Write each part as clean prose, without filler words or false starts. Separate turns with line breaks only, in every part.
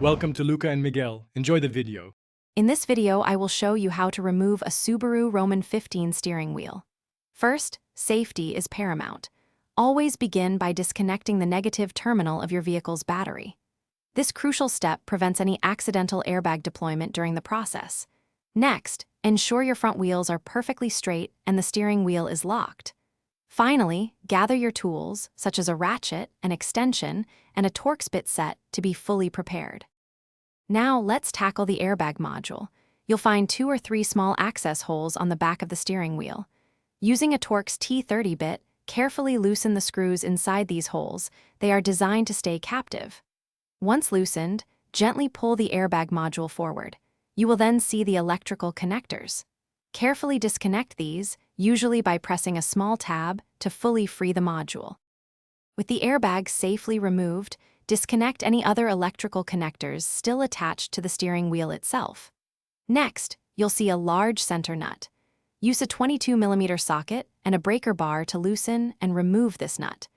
Welcome to Luca and Miguel. Enjoy the video.
In this video, I will show you how to remove a Subaru Roman 15 steering wheel. First, safety is paramount. Always begin by disconnecting the negative terminal of your vehicle's battery. This crucial step prevents any accidental airbag deployment during the process. Next, ensure your front wheels are perfectly straight and the steering wheel is locked. Finally, gather your tools, such as a ratchet, an extension, and a Torx bit set to be fully prepared. Now let's tackle the airbag module. You'll find 2 or 3 small access holes on the back of the steering wheel. Using a Torx T30 bit, carefully loosen the screws inside these holes. They are designed to stay captive. Once loosened, gently pull the airbag module forward. You will then see the electrical connectors. Carefully disconnect these, usually by pressing a small tab, to fully free the module. With the airbag safely removed, disconnect any other electrical connectors still attached to the steering wheel itself. Next, you'll see a large center nut. Use a 22mm socket and a breaker bar to loosen and remove this nut.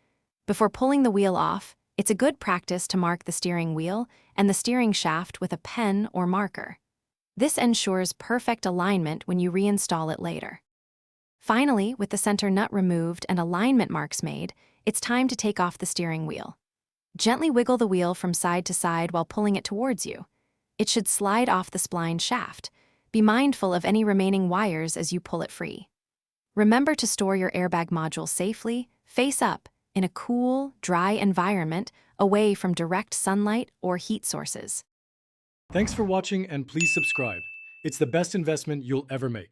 Before pulling the wheel off, it's a good practice to mark the steering wheel and the steering shaft with a pen or marker. This ensures perfect alignment when you reinstall it later. Finally, with the center nut removed and alignment marks made, it's time to take off the steering wheel. Gently wiggle the wheel from side to side while pulling it towards you. It should slide off the spline shaft. Be mindful of any remaining wires as you pull it free. Remember to store your airbag module safely, face up, in a cool, dry environment away from direct sunlight or heat sources.
Thanks for watching and please subscribe. It's the best investment you'll ever make.